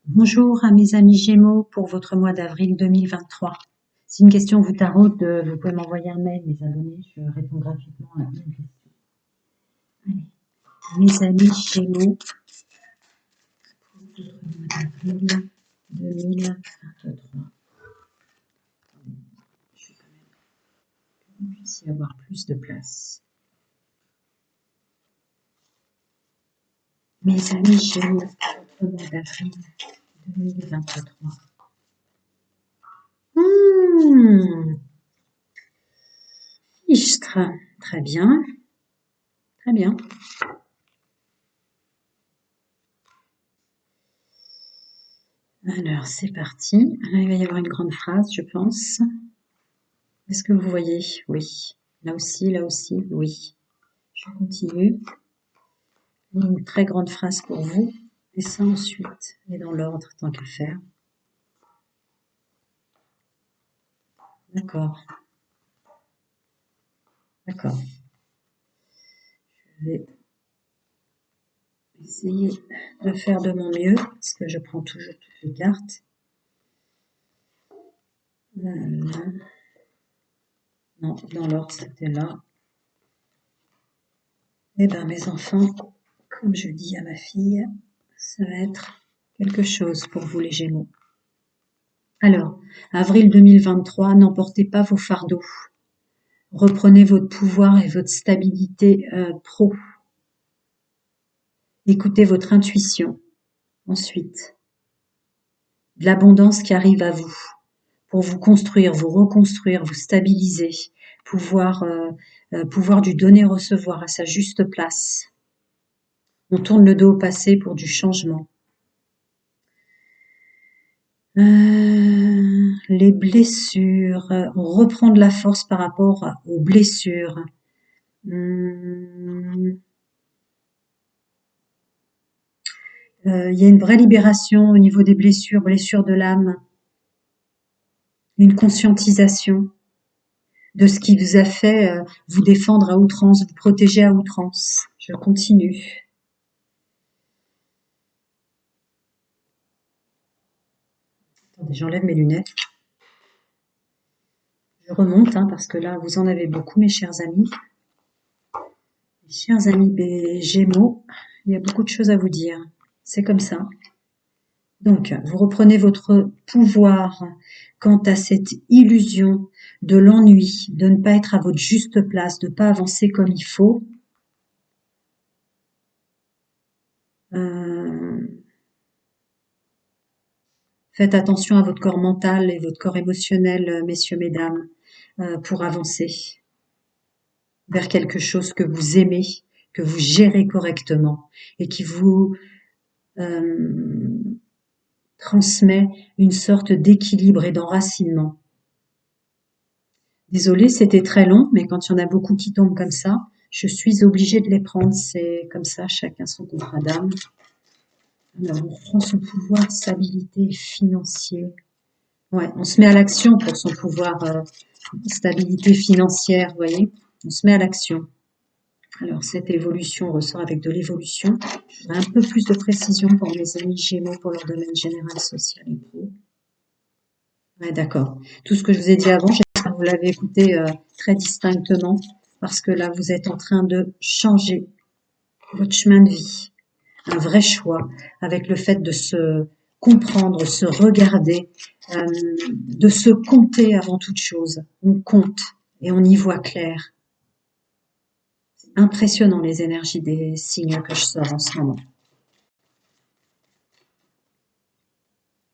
Bonjour à mes amis Gémeaux pour votre mois d'avril 2023. Si une question vous taraude, vous pouvez m'envoyer un mail, mes abonnés, je réponds gratuitement à une question. Allez, mes amis Gémeaux pour votre mois d'avril 2023. Je vais quand même que vous puissiez avoir plus de place. Mes amis Gémeaux pour votre mois d'avril 2023. Istres, très bien, très bien. Alors, c'est parti. Là, il va y avoir une grande phrase, je pense. Est-ce que vous voyez? Oui. Là aussi, oui. Je continue. Une très grande phrase pour vous. Et ça ensuite, et dans l'ordre, tant qu'à faire. D'accord. D'accord. Je vais essayer de faire de mon mieux, parce que je prends toujours toutes les cartes. Non, dans l'ordre, c'était là. Eh bien, mes enfants, comme je dis à ma fille, ça va être quelque chose pour vous les Gémeaux. Alors, avril 2023, n'emportez pas vos fardeaux. Reprenez votre pouvoir et votre stabilité pro. Écoutez votre intuition. Ensuite, de l'abondance qui arrive à vous pour vous construire, vous reconstruire, vous stabiliser, pouvoir du donner-recevoir à sa juste place. On tourne le dos au passé pour du changement. Les blessures, on reprend de la force par rapport aux blessures. Il y a une vraie libération au niveau des blessures, blessures de l'âme, une conscientisation de ce qui vous a fait vous défendre à outrance, vous protéger à outrance. Je continue. Attendez, j'enlève mes lunettes. Je remonte parce que là, vous en avez beaucoup, mes chers amis. Mes chers amis Gémeaux, il y a beaucoup de choses à vous dire. C'est comme ça. Donc, vous reprenez votre pouvoir quant à cette illusion de l'ennui, de ne pas être à votre juste place, de ne pas avancer comme il faut. Faites attention à votre corps mental et votre corps émotionnel, messieurs, mesdames, pour avancer vers quelque chose que vous aimez, que vous gérez correctement et qui vous transmet une sorte d'équilibre et d'enracinement. Désolée, c'était très long, mais quand il y en a beaucoup qui tombent comme ça, je suis obligée de les prendre. C'est comme ça, chacun son contrat d'âme. Alors, on reprend son pouvoir, stabilité financier. Ouais, on se met à l'action pour son pouvoir, stabilité financière, vous voyez. On se met à l'action. Alors, cette évolution ressort avec de l'évolution. Je voudrais un peu plus de précision pour mes amis Gémeaux, pour leur domaine général, social et pro. Ouais, d'accord. Tout ce que je vous ai dit avant, j'espère que vous l'avez écouté très distinctement, parce que là, vous êtes en train de changer votre chemin de vie. Un vrai choix, avec le fait de se comprendre, se regarder, de se compter avant toute chose. On compte et on y voit clair. C'est impressionnant les énergies des signes que je sors en ce moment.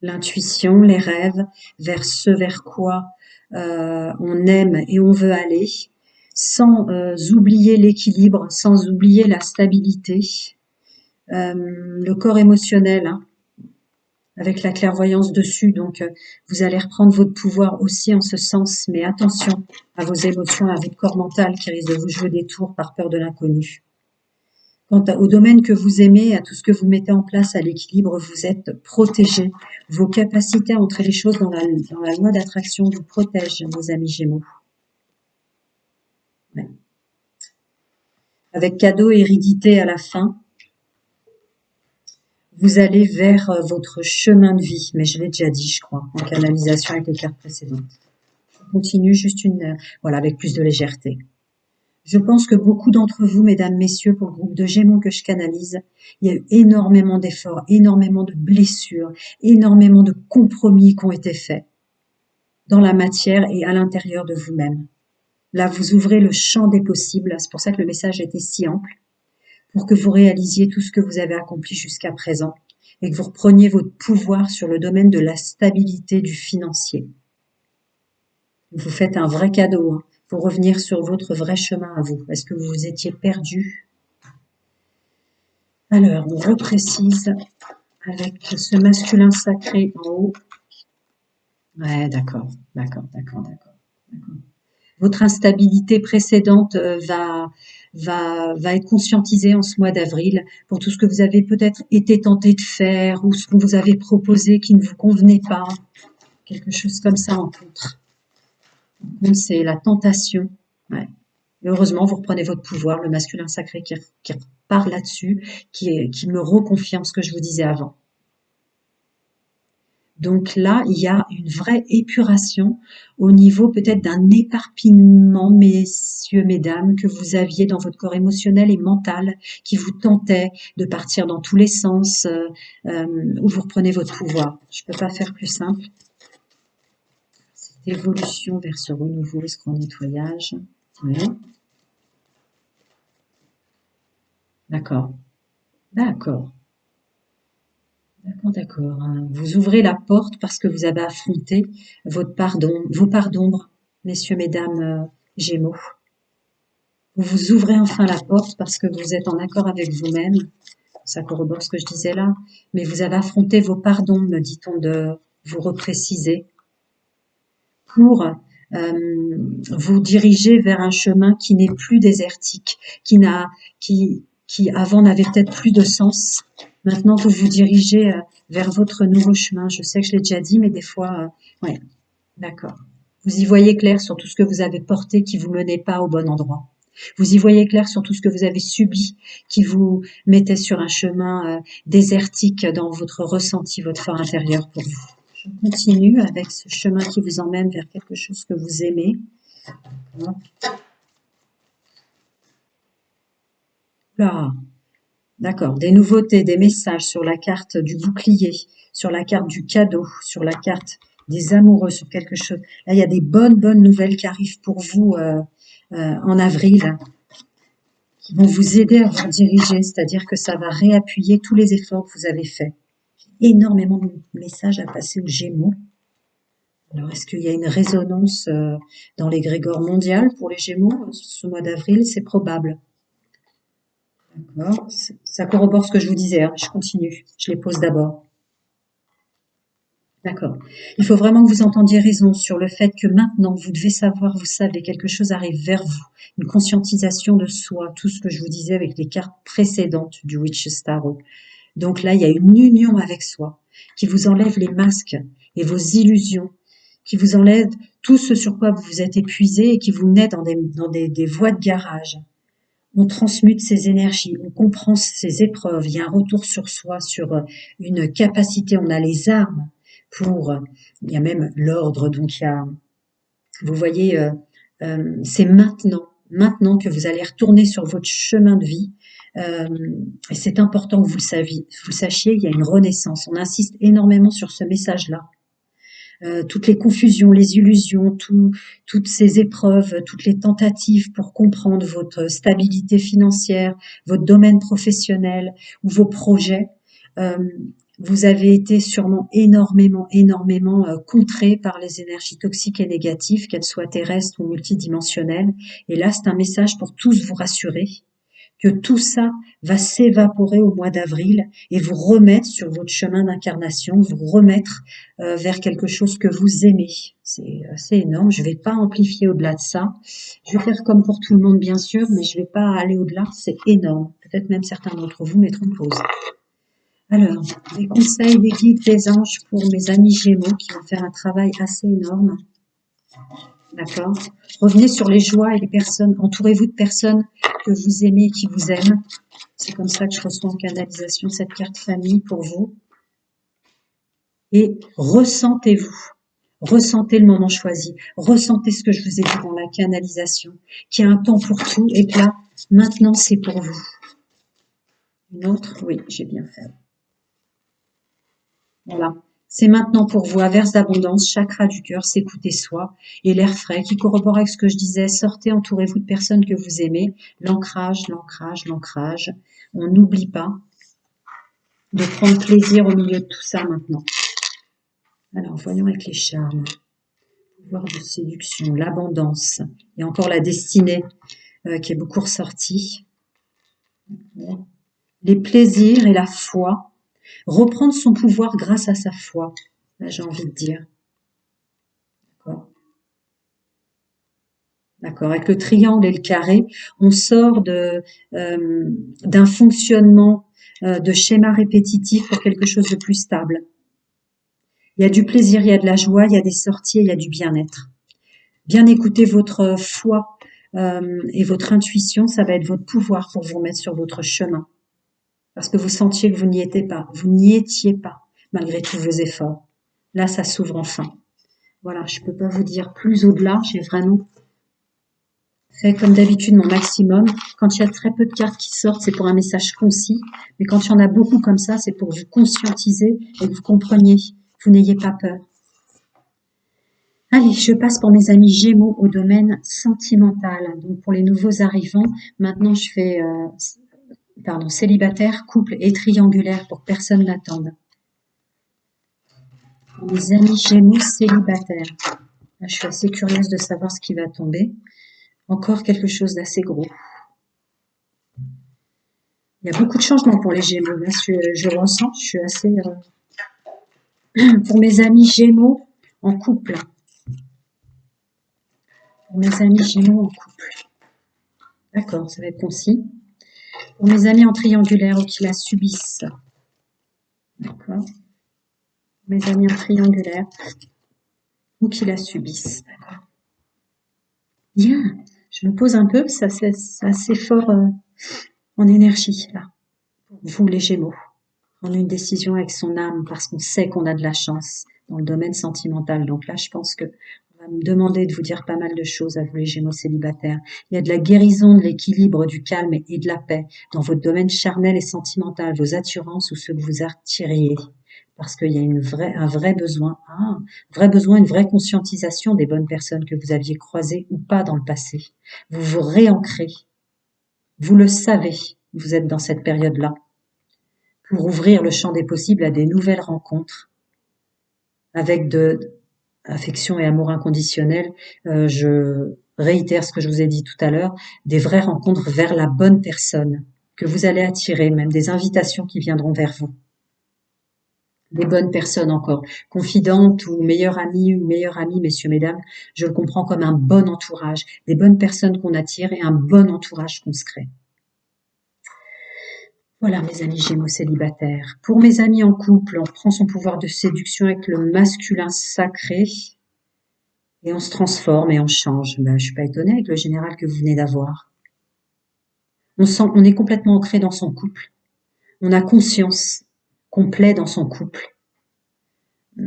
L'intuition, les rêves, vers ce vers quoi on aime et on veut aller, sans oublier l'équilibre, sans oublier la stabilité, le corps émotionnel, avec la clairvoyance dessus. Donc, vous allez reprendre votre pouvoir aussi en ce sens, mais attention à vos émotions, à votre corps mental qui risque de vous jouer des tours par peur de l'inconnu. Quant au domaine que vous aimez, à tout ce que vous mettez en place, à l'équilibre, vous êtes protégé. Vos capacités à entrer les choses dans la loi d'attraction vous protègent, mes amis Gémeaux. Ouais. Avec cadeau et hérédité à la fin, Vous allez vers votre chemin de vie, mais je l'ai déjà dit, je crois, en canalisation avec les cartes précédentes. Je continue juste voilà, avec plus de légèreté. Je pense que beaucoup d'entre vous, mesdames, messieurs, pour le groupe de Gémeaux que je canalise, il y a eu énormément d'efforts, énormément de blessures, énormément de compromis qui ont été faits dans la matière et à l'intérieur de vous-même. Là, vous ouvrez le champ des possibles, c'est pour ça que le message était si ample, pour que vous réalisiez tout ce que vous avez accompli jusqu'à présent et que vous repreniez votre pouvoir sur le domaine de la stabilité du financier. Vous faites un vrai cadeau, hein, pour revenir sur votre vrai chemin à vous. Est-ce que vous vous étiez perdu? Alors, on reprécise avec ce masculin sacré en haut. Ouais, d'accord. Votre instabilité précédente va être conscientisée en ce mois d'avril pour tout ce que vous avez peut-être été tenté de faire ou ce qu'on vous avait proposé qui ne vous convenait pas. Quelque chose comme ça en contre. Donc, c'est la tentation. Ouais. Et heureusement, vous reprenez votre pouvoir, le masculin sacré qui repart là-dessus, qui me reconfirme ce que je vous disais avant. Donc là, il y a une vraie épuration au niveau peut-être d'un éparpillement, messieurs, mesdames, que vous aviez dans votre corps émotionnel et mental, qui vous tentait de partir dans tous les sens, où vous reprenez votre pouvoir. Je ne peux pas faire plus simple. Cette évolution vers ce renouveau et ce grand nettoyage. Oui. D'accord. D'accord. D'accord. Vous ouvrez la porte parce que vous avez affronté vos parts d'ombre, messieurs, mesdames, Gémeaux. Vous ouvrez enfin la porte parce que vous êtes en accord avec vous-même. Ça corrobore ce que je disais là. Mais vous avez affronté vos parts d'ombre, me dit-on, de vous repréciser pour vous diriger vers un chemin qui n'est plus désertique, qui avant n'avait peut-être plus de sens. Maintenant, vous vous dirigez vers votre nouveau chemin. Je sais que je l'ai déjà dit, mais des fois, ouais, d'accord. Vous y voyez clair sur tout ce que vous avez porté qui vous menait pas au bon endroit. Vous y voyez clair sur tout ce que vous avez subi qui vous mettait sur un chemin désertique dans votre ressenti, votre fort intérieur pour vous. Je continue avec ce chemin qui vous emmène vers quelque chose que vous aimez. Là, d'accord. Des nouveautés, des messages sur la carte du bouclier, sur la carte du cadeau, sur la carte des amoureux, sur quelque chose. Là, il y a des bonnes nouvelles qui arrivent pour vous en avril, qui vont vous aider à vous diriger, c'est-à-dire que ça va réappuyer tous les efforts que vous avez faits. Énormément de messages à passer aux Gémeaux. Alors, est-ce qu'il y a une résonance dans l'égrégore mondial pour les Gémeaux ce mois d'avril? C'est probable. D'accord. Ça corrobore ce que je vous disais, hein. Je continue. Je les pose d'abord. D'accord. Il faut vraiment que vous entendiez raison sur le fait que maintenant, vous devez savoir, vous savez, quelque chose arrive vers vous. Une conscientisation de soi, tout ce que je vous disais avec les cartes précédentes du Witch's Tarot. Donc là, il y a une union avec soi qui vous enlève les masques et vos illusions, qui vous enlève tout ce sur quoi vous vous êtes épuisé et qui vous met dans des voies de garage. On transmute ces énergies, on comprend ces épreuves, il y a un retour sur soi, sur une capacité, on a les armes pour, il y a même l'ordre, donc il y a, vous voyez, c'est maintenant que vous allez retourner sur votre chemin de vie. Et c'est important que vous le sachiez, il y a une renaissance. On insiste énormément sur ce message-là. Toutes les confusions, les illusions, toutes ces épreuves, toutes les tentatives pour comprendre votre stabilité financière, votre domaine professionnel ou vos projets, vous avez été sûrement énormément contrés par les énergies toxiques et négatives, qu'elles soient terrestres ou multidimensionnelles. Et là, c'est un message pour tous vous rassurer que tout ça va s'évaporer au mois d'avril et vous remettre sur votre chemin d'incarnation, vous remettre vers quelque chose que vous aimez. C'est assez énorme. Je vais pas amplifier au-delà de ça. Je vais faire comme pour tout le monde, bien sûr, mais je vais pas aller au-delà. C'est énorme. Peut-être même certains d'entre vous mettront pause. Alors, des conseils, des guides, des anges pour mes amis Gémeaux qui vont faire un travail assez énorme. D'accord. Revenez sur les joies et les personnes. Entourez-vous de personnes que vous aimez et qui vous aiment. C'est comme ça que je reçois en canalisation cette carte famille pour vous. Et ressentez-vous. Ressentez le moment choisi. Ressentez ce que je vous ai dit dans la canalisation. Qu'il y a un temps pour tout et que là, maintenant, c'est pour vous. Une autre? Oui, j'ai bien fait. Voilà. C'est maintenant pour vous, averse d'abondance, chakra du cœur, s'écouter soi, et l'air frais qui corrobore avec ce que je disais, sortez, entourez-vous de personnes que vous aimez, l'ancrage, l'ancrage, l'ancrage. On n'oublie pas de prendre plaisir au milieu de tout ça maintenant. Alors, voyons avec les charmes. Pouvoir de séduction, l'abondance, et encore la destinée qui est beaucoup ressortie. Les plaisirs et la foi. Reprendre son pouvoir grâce à sa foi, là j'ai envie de dire. D'accord. Avec le triangle et le carré, on sort d'un fonctionnement de schéma répétitif pour quelque chose de plus stable. Il y a du plaisir, il y a de la joie, il y a des sorties, il y a du bien-être. Bien écouter votre foi et votre intuition, ça va être votre pouvoir pour vous remettre sur votre chemin. Parce que vous sentiez que vous n'y étiez pas. Vous n'y étiez pas, malgré tous vos efforts. Là, ça s'ouvre enfin. Voilà, je ne peux pas vous dire plus au-delà. J'ai vraiment fait comme d'habitude mon maximum. Quand il y a très peu de cartes qui sortent, c'est pour un message concis. Mais quand il y en a beaucoup comme ça, c'est pour vous conscientiser et que vous compreniez. Vous n'ayez pas peur. Allez, je passe pour mes amis Gémeaux au domaine sentimental. Donc pour les nouveaux arrivants, maintenant je fais célibataire, couple et triangulaire pour que personne n'attende. Mes amis Gémeaux célibataires. Là, je suis assez curieuse de savoir ce qui va tomber. Encore quelque chose d'assez gros. Il y a beaucoup de changements pour les Gémeaux. Là, je ressens, je suis assez... Pour mes amis Gémeaux en couple. Pour mes amis Gémeaux en couple. D'accord, ça va être concis. Pour mes amis en triangulaire ou qui la subissent. D'accord. Mes amis en triangulaire ou qui la subissent. D'accord. Bien. Je me pose un peu, c'est assez fort en énergie, là. Vous, les Gémeaux. Prendre une décision avec son âme parce qu'on sait qu'on a de la chance dans le domaine sentimental. Donc là, je pense que on va me demander de vous dire pas mal de choses à vous, les Gémeaux célibataires. Il y a de la guérison, de l'équilibre, du calme et de la paix dans votre domaine charnel et sentimental, vos attirances ou ce que vous attiriez. Parce qu'il y a un vrai besoin, une vraie conscientisation des bonnes personnes que vous aviez croisées ou pas dans le passé. Vous vous réancrez. Vous le savez, vous êtes dans cette période-là. Pour ouvrir le champ des possibles à des nouvelles rencontres avec de affection et amour inconditionnel. Je réitère ce que je vous ai dit tout à l'heure, des vraies rencontres vers la bonne personne que vous allez attirer, même des invitations qui viendront vers vous. Des bonnes personnes encore, confidentes ou meilleures amies, messieurs, mesdames, je le comprends comme un bon entourage, des bonnes personnes qu'on attire et un bon entourage qu'on se crée. Voilà mes amis Gémeaux célibataires. Pour mes amis en couple, on prend son pouvoir de séduction avec le masculin sacré et on se transforme et on change. Je suis pas étonnée avec le général que vous venez d'avoir. On est complètement ancré dans son couple. On a conscience qu'on plaît dans son couple.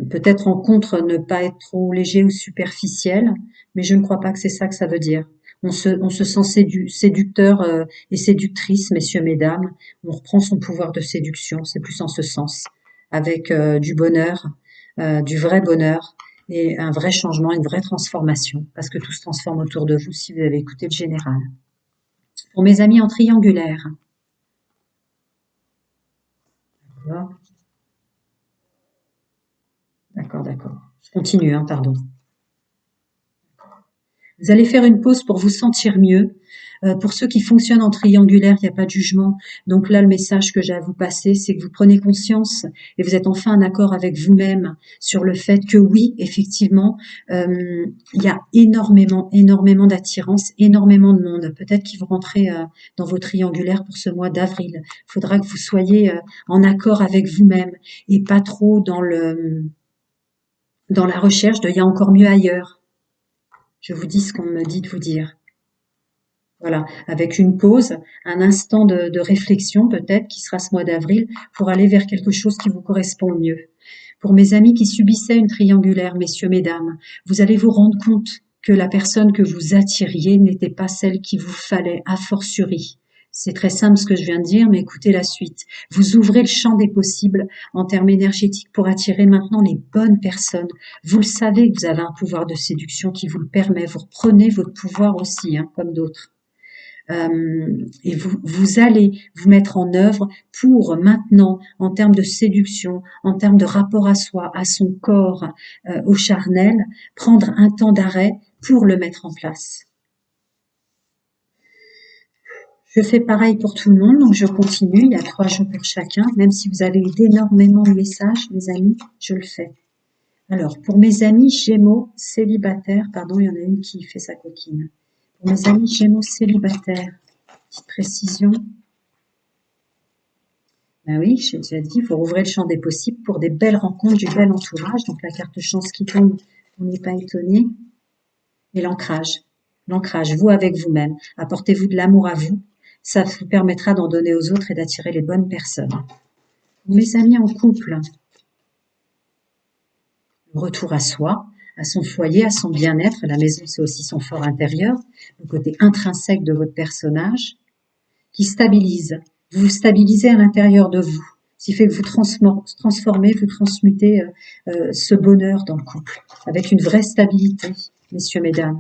Peut-être en contre ne pas être trop léger ou superficiel, mais je ne crois pas que c'est ça que ça veut dire. On se sent séducteur et séductrice, messieurs, mesdames. On reprend son pouvoir de séduction, c'est plus en ce sens, avec du bonheur, du vrai bonheur et un vrai changement, une vraie transformation, parce que tout se transforme autour de vous si vous avez écouté le général. Pour mes amis en triangulaire. D'accord. Je continue, pardon. Vous allez faire une pause pour vous sentir mieux. Pour ceux qui fonctionnent en triangulaire, il n'y a pas de jugement. Donc là, le message que j'ai à vous passer, c'est que vous prenez conscience et vous êtes enfin en accord avec vous-même sur le fait que oui, effectivement, il y a énormément d'attirance, énormément de monde. Peut-être qu'ils vont rentrer dans vos triangulaires pour ce mois d'avril. Il faudra que vous soyez en accord avec vous-même et pas trop dans la recherche de « il y a encore mieux ailleurs ». Je vous dis ce qu'on me dit de vous dire. Voilà, avec une pause, un instant de réflexion peut-être qui sera ce mois d'avril pour aller vers quelque chose qui vous correspond le mieux. Pour mes amis qui subissaient une triangulaire, messieurs, mesdames, vous allez vous rendre compte que la personne que vous attiriez n'était pas celle qu'il vous fallait, a fortiori. C'est très simple ce que je viens de dire, mais écoutez la suite. Vous ouvrez le champ des possibles en termes énergétiques pour attirer maintenant les bonnes personnes. Vous le savez que vous avez un pouvoir de séduction qui vous le permet. Vous reprenez votre pouvoir aussi, hein, comme d'autres. Et vous allez vous mettre en œuvre pour maintenant, en termes de séduction, en termes de rapport à soi, à son corps, au charnel, prendre un temps d'arrêt pour le mettre en place. Je fais pareil pour tout le monde, donc je continue, il y a 3 jours pour chacun, même si vous avez eu d'énormément de messages, mes amis, je le fais. Alors, pour mes amis Gémeaux célibataires, pardon, il y en a une qui fait sa coquine. Pour mes amis Gémeaux célibataires, petite précision. Ben oui, j'ai déjà dit, il faut rouvrir le champ des possibles pour des belles rencontres, du bel entourage. Donc la carte chance qui tombe, on n'est pas étonné. Et l'ancrage, vous avec vous-même. Apportez-vous de l'amour à vous. Ça vous permettra d'en donner aux autres et d'attirer les bonnes personnes. Mes amis en couple, retour à soi, à son foyer, à son bien-être. La maison, c'est aussi son fort intérieur, le côté intrinsèque de votre personnage, qui stabilise. Vous vous stabilisez à l'intérieur de vous, ce qui fait que vous transformez, vous transmutez ce bonheur dans le couple, avec une vraie stabilité, messieurs, mesdames.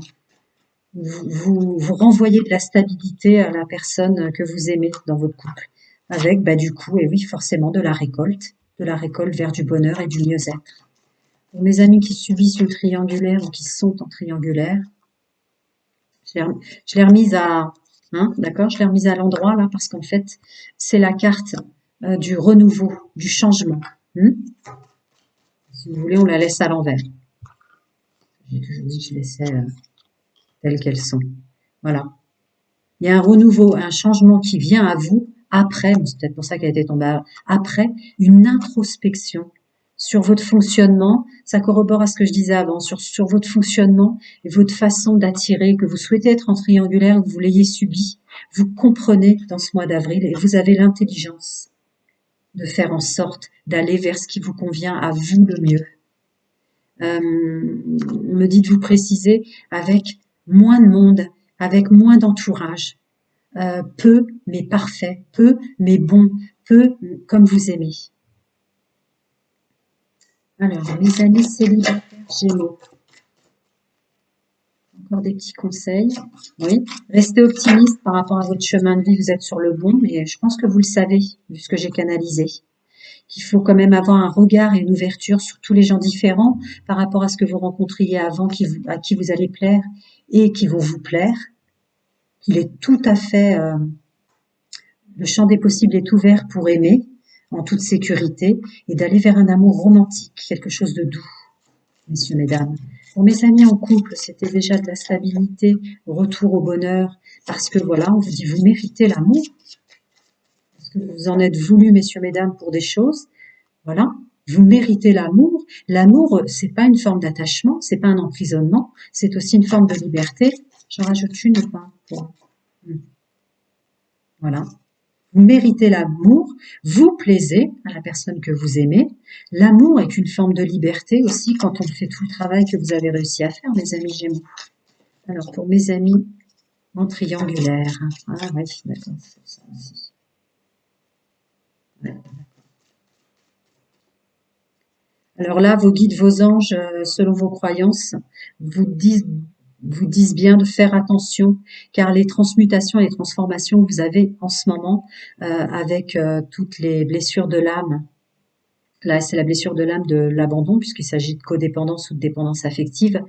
Vous renvoyez de la stabilité à la personne que vous aimez dans votre couple, avec du coup, et oui, forcément de la récolte vers du bonheur et du mieux-être. Pour mes amis qui subissent une triangulaire ou qui sont en triangulaire, je l'ai remise à, hein, d'accord, je l'ai remise à l'endroit là parce qu'en fait, c'est la carte du renouveau, du changement. Si vous voulez, on la laisse à l'envers. J'ai toujours dit que je laissais telles qu'elles sont. Voilà. Il y a un renouveau, un changement qui vient à vous après, c'est peut-être pour ça qu'elle a été tombée après, une introspection sur votre fonctionnement. Ça corrobore à ce que je disais avant, sur votre fonctionnement et votre façon d'attirer, que vous souhaitez être en triangulaire ou que vous l'ayez subi. Vous comprenez dans ce mois d'avril et vous avez l'intelligence de faire en sorte d'aller vers ce qui vous convient à vous le mieux. Me dites vous préciser avec moins de monde, avec moins d'entourage, peu mais parfait, peu mais bon, peu comme vous aimez. Alors, mes amis célibataires Gémeaux, encore des petits conseils. Oui, restez optimiste par rapport à votre chemin de vie, vous êtes sur le bon, mais je pense que vous le savez, vu ce que j'ai canalisé. Qu'il faut quand même avoir un regard et une ouverture sur tous les gens différents par rapport à ce que vous rencontriez avant, à qui vous allez plaire et qui vont vous plaire. Qu'il est tout à fait... le champ des possibles est ouvert pour aimer en toute sécurité et d'aller vers un amour romantique, quelque chose de doux, messieurs, mesdames. Pour mes amis en couple, c'était déjà de la stabilité, retour au bonheur, parce que voilà, on vous dit, vous méritez l'amour, parce que vous en êtes voulu, messieurs, mesdames, pour des choses. Voilà, vous méritez l'amour. L'amour, c'est pas une forme d'attachement, c'est pas un emprisonnement, c'est aussi une forme de liberté. J'en rajoute une ou pas? Voilà. Vous méritez l'amour, vous plaisez à la personne que vous aimez. L'amour est une forme de liberté aussi quand on fait tout le travail que vous avez réussi à faire, mes amis Gémeaux. Alors, pour mes amis en triangulaire. Ah oui, d'accord, c'est ça aussi. Ouais. Alors là, vos guides, vos anges, selon vos croyances, vous disent bien de faire attention, car les transmutations et les transformations que vous avez en ce moment, avec toutes les blessures de l'âme, là c'est la blessure de l'âme de l'abandon, puisqu'il s'agit de codépendance ou de dépendance affective,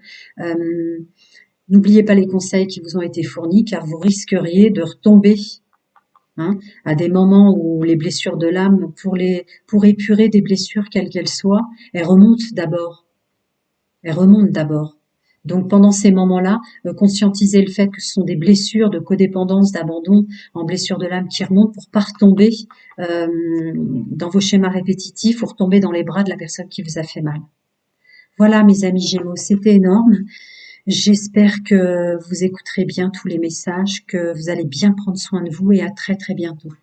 n'oubliez pas les conseils qui vous ont été fournis, car vous risqueriez de retomber à des moments où les blessures de l'âme, pour épurer des blessures quelles qu'elles soient, elles remontent d'abord. Donc pendant ces moments-là, conscientisez le fait que ce sont des blessures de codépendance, d'abandon, en blessures de l'âme qui remontent pour pas retomber dans vos schémas répétitifs ou retomber dans les bras de la personne qui vous a fait mal. Voilà mes amis Gémeaux, c'était énorme. J'espère que vous écouterez bien tous les messages, que vous allez bien prendre soin de vous et à très très bientôt.